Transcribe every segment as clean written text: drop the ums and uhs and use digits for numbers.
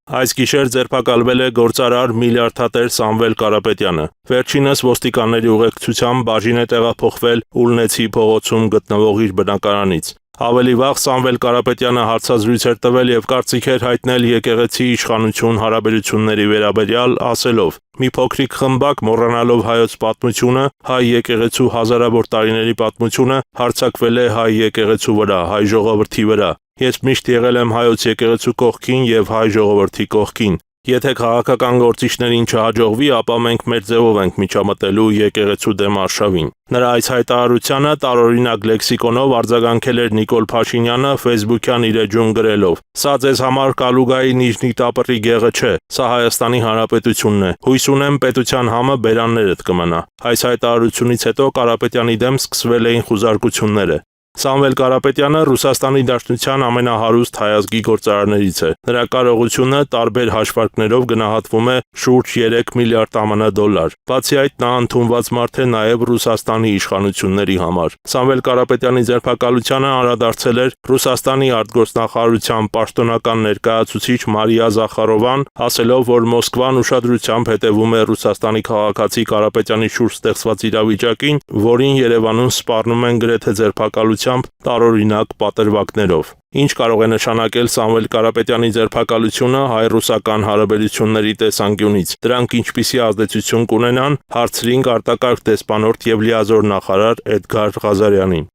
Այս գիշեր ձերբակալվել է գործարար միլիարդատեր Սամվել Կարապետյանը։ Վերջինս ոստիկանների ուղեկցությամբ բաժին է տեղափոխվել Ուլնեցի փողոցում գտնվող իր բնակարանից։ Ավելի վաղ Սամվել Կարապետյանը հարցազրույց էր տվել եւ կարծիք էր հայտնել եկեղեցի իշխանություն հարաբերությունների վերաբերյալ, ասելով. «Մի փոքրիկ խմբակ մոռանալով հայոց պատմությունը, հայ եկեղեցու հազարավոր տարիների պատմությունը, հարձակվել է հայ եկեղեցու վրա, հայ ժողովրդի վրա։ Ես միշտ եղել եմ հայոց եկեղեցու կողքին եւ հայ ժողովրդի կողքին։ Եթե քաղաքական գործիչներին չհաջողվի, ապա մենք մեր ձևով ենք միջամտելու եկեղեցու դեմ արշավին»։ Նրա այս հայտարարությանը տարօրինակ լեքսիկոնով արձագանքել էր Նիկոլ Փաշինյանը Facebook-յան իր էջում գրելով. «Սա ձեզ համար Կալուգայի Նիժնի տապռի գեղը չէ, սա Հայաստանի Հանրապետությունն է։ Հույս ունեմ պետության համը բերաններդ կմնա»։ Այս հայտարարությունից հետո Կարապետյանի դեմ սկսվել էին խուզարկությունները։ Սամվել Կարապետյանը Ռուսաստանի Դաշնության ամենահարուստ հայազգի գործարարներից է։ Նրա կարողությունը տարբեր հաշվարկներով գնահատվում է շուրջ 3 միլիարդ ԱՄՆ դոլար։ Բացի այդ, նա ընդունված մարդ է նաև Ռուսաստանի իշխանությունների համար։ Սամվել Կարապետյանի ձերբակալությանը անդրադարձել էր Ռուսաստանի արտգործնախարարության պաշտոնական ներկայացուցիչ Մարիա Զախարովան, ասելով, որ Մոսկվան ուշադրությամբ հետևում է Ռուսաստանի քաղաքացի Կարապետյանի շուրջ ստեղծված իրավիճակին, որին Երևանում սպառնում են գրեթե ձերբակալությամբ տարօրինակ պատրվակներով։ Ինչ կարող է նշանակել Սամվել Կարապետյանի ձերբակալությունը հայ-ռուսական հարաբերությունների տեսանկյունից, դրանք ինչպիսի ազդեցություն կունենան, հարցրինք արտակարգ դեսպանորդ եւ լիազոր նախարար Էդգար Ղազարյանին։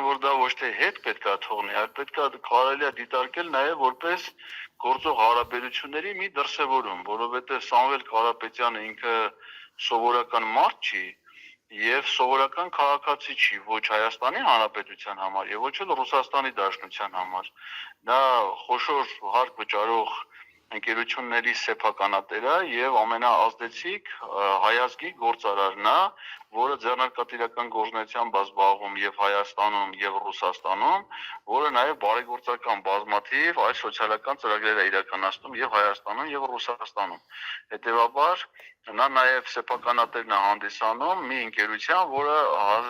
Որ դա ոչ թե հետ պետք է թողնի, այլ պետք է կարելի է դիտարկել նաև որպես գործող հարաբերությունների մի դրսևորում, որովհետև Սամվել Կարապետյանը ինքը սովորական մարդ չի եւ սովորական քաղաքացի չի ոչ Հայաստանի Հանրապետության համար եւ ոչ էլ Ռուսաստանի Դաշնության համար։ Նա խոշոր հարկ վճարող ընկերությունների սեփականատեր է եւ ամենաազդեցիկ հայազգի գործարարն է, որը ձեռնարկատիրական գործունեությամբ զբաղվում եւ Հայաստանում եւ Ռուսաստանում, որը նաեւ բարեգործական բազմաթիվ այլ սոցիալական ծրագրեր է իրականացնում եւ Հայաստանում եւ Ռուսաստանում։ Հետեւաբար նա նաեւ սեփականատերն է հանդիսանում մի ընկերության, որը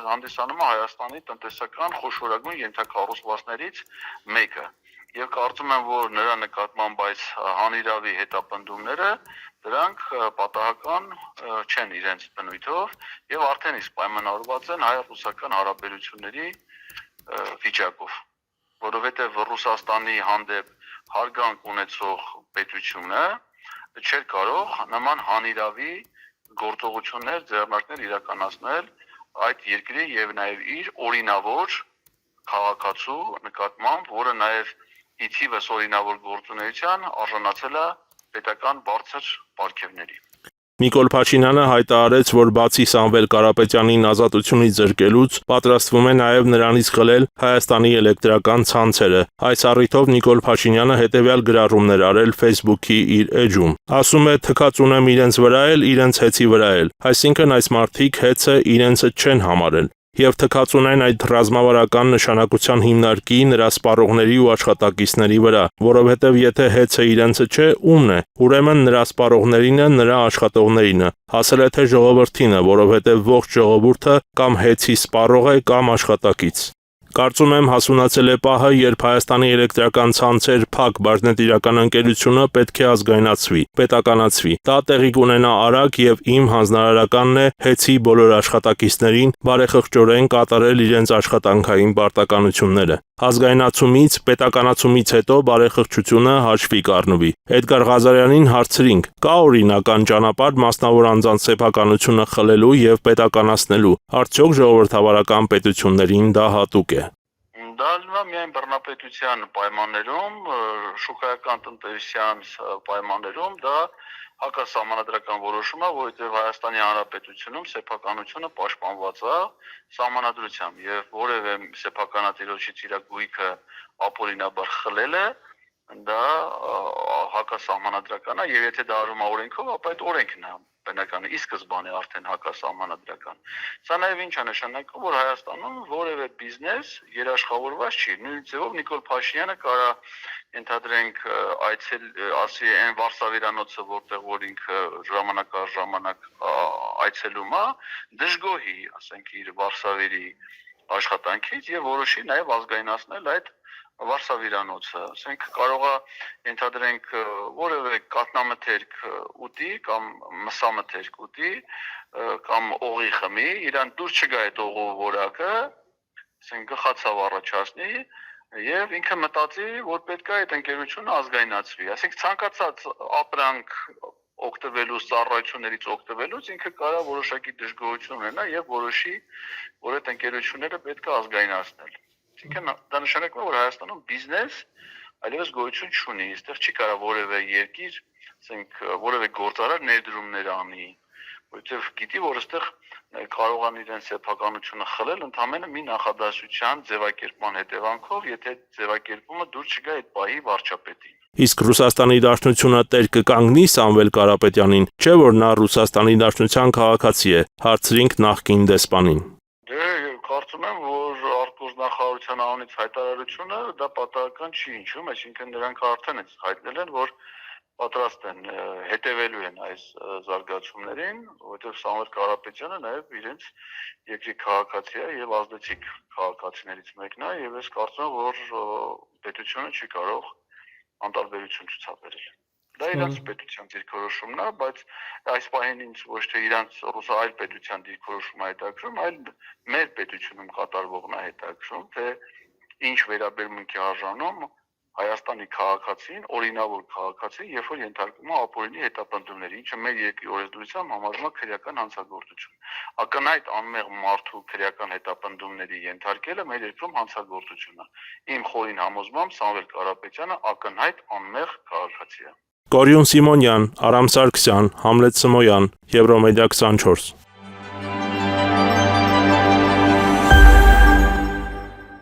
հանդիսանում է Հայաստանի տնտեսական խոշորագույն ենթակառուցվածքներից մեկը։ Եվ կարծում եմ, որ նրա նկատմամբ այս հանիրավի հետապնդումները դրանք պատահական չեն իրենց բնույթով եւ արդեն իսկ պայմանավորված են հայ-ռուսական հարաբերությունների վիճակով, որովհետեւ Ռուսաստանի հանդեպ հարգանք ունեցող պետությունը չէր կարող նման հանիրավի գործողություններ ձեռնարկներ իրականացնել այդ երկրի եւ նաեւ իր օրինավոր քաղաքացու նկատմամբ, որը նաեւ ի թիվս օրինավոր գործունեության արժանացել է պետական բարձր պարգևների։ Նիկոլ Փաշինյանը հայտարարեց, որ բացի Սամվել Կարապետյանին ազատությունից զրկելուց, պատրաստվում է նաև նրանից խլել Հայաստանի էլեկտրական ցանցերը։ Այս առիթով Նիկոլ Փաշինյանը հետևյալ գրառումներ արել Facebook-ի իր էջում։ Ասում է. «Թքած ունեմ իրենց վրա էլ, իրենց հեծի վրա էլ։ Այսինքն այս մարդիկ հեծը իրենցը չեն համարել։ Եվ թքած ունեն այդ ռազմավարական նշանակության հիմնարկի, նրա սպառողների ու աշխատակիցների վրա, որովհետև եթե հեծը իրենցը չէ, ումն է, ուրեմն նրա սպառողներինը, նրա աշխատողներինը, ասել է թե ժողովրդինը, որովհետև ողջ ժողովուրդը կամ հեծի սպառող է, կամ աշխատակից։ Կարծում եմ հասունացել է պահը, երբ Հայաստանի էլեկտրական ցանցեր ՓԱԿ բաժնետիրական ընկերությունը պետք է ազգայնացվի, պետականացվի։ Դա տեղի կունենա արագ եւ իմ հանձնարարականն է հեծի բոլոր աշխատակիցներին բարեխղճորեն կատարել իրենց աշխատանքային պարտականությունները։ Ազգայնացումից, պետականացումից հետո բարեխղճությունը հաշվի կառնվի։ Էդգար Ղազարյանին հարցրինք. կա օրինական ճանապարհ մասնավոր անձանց սեփականությունը խլելու եւ պետականացնելու, արդյոք ժողովրդավարական պետություններին դա հատուկ է։ Դա միայն բռնապետության պայմաններում, շուկայական տնտեսության պայմաններում դա հակասահմանադրական որոշում է, որովհետև Հայաստանի Հանրապետությունում սեփականությունը պաշտպանված է սահմանադրությամբ եւ որևէ սեփականատիրոջից իր գույքը ապօրինաբար խլելը դա հակասահմանադրական է եւ եթե դա արվում է օրենքով, ապա այդ օրենքն է բնականաբար ի սկզբանե արդեն հակասահմանադրական։ Սա նաեւ ինչ է նշանակում, որ Հայաստանում որևէ բիզնես երաշխավորված չի։ Նույն ձևով Նիկոլ Փաշինյանը կարա ենթադրենք ասի այն Վարշավիրանոցը, որտեղ որ ինքը ժամանակ առ ժամանակ այցելում է, դժգոհի, ասենք իր Վարշավերի աշխատանքից եւ որոշի նաեւ ազգայնացնել այդ Վարսավիրանոցը, ասենք կարող է ենթադրենք որևէ կատնամթերք ուտի կամ մսամթերք ուտի կամ օղի խմի, իրան դուրս չգա այդ օղու որակը, ասենք գլխացավ առաջացնի եւ ինքը մտածի, որ պետք է այդ ընկերությունը ազգայնացվի, ասենք ցանկացած ապրանք օգտվելուց, ծառայություններից օգտվելուց ինքը կարա որոշակի դժգոհություն ունենա եւ որոշի, որ այդ ընկերությունները պետք է ազգայնացնել։ Այսինքն դա նշանակում է, որ Հայաստանում բիզնես այլևս գոյություն չունի, այստեղ չի կարող որևէ երկիր, ասենք որևէ գործարար ներդրումներ անի, որովհետև գիտի, որ այստեղ կարող են իրեն սեփականությունը խլել ընդհանրապես մի նախադասության ձևակերպման հետևանքով, եթե ձևակերպումը դուր չգա այդ պահի վարչապետին։ Իսկ Ռուսաստանի Դաշնությունը տեր կկանգնի Սամվել Կարապետյանին, չէ՞ որ նա Ռուսաստանի Դաշնության քաղաքացի է, հարցրինք նախկին դեսպանին։ Կարծում եմ, որ արտգործնախարարության անունից հայտարարությունը դա պատահական չի ինչու՞մ, այսինքն նրանք արդեն հայտնել են, որ պատրաստ են հետևելու են այս զարգացումներին, որովհետև Սամվել Կարապետյանը նաև իրենց երկրի քաղաքացի է եւ ազդեցիկ քաղաքացիներից մեկն է եւ ես կարծում եմ, որ պետությունը չի կարող անտարբերություն ցուցաբերել։ Դա իրանց պետության դիրքորոշումն է, բայց այս պահին ինձ ոչ թե իրանց այլ պետության դիրքորոշումը հետաքրում, այլ մեր պետությունում կատարվողն է հետաքրում, թե ինչ վերաբերմունքի արժանում Հայաստանի քաղաքացին, օրինավոր քաղաքացին, երբ որ ենթարկվում է ապօրինի հետապնդումների, ինչը մեր երկրի օրենսդրությամբ համարվում է քրեական հանցագործություն։ Ակնհայտ անմեղ մարդու քրեական հետապնդումների ենթարկելը մեր երկրում հանցագործություն է։ Իմ խորին համոզմամբ Սամվել Կարապետյանը ակնհայտ անմեղ քաղաքացի է։ Կորյուն Սիմոնյան, Արամ Սարգսյան, Համլետ Սմոյան, Եվրոմեդիա 24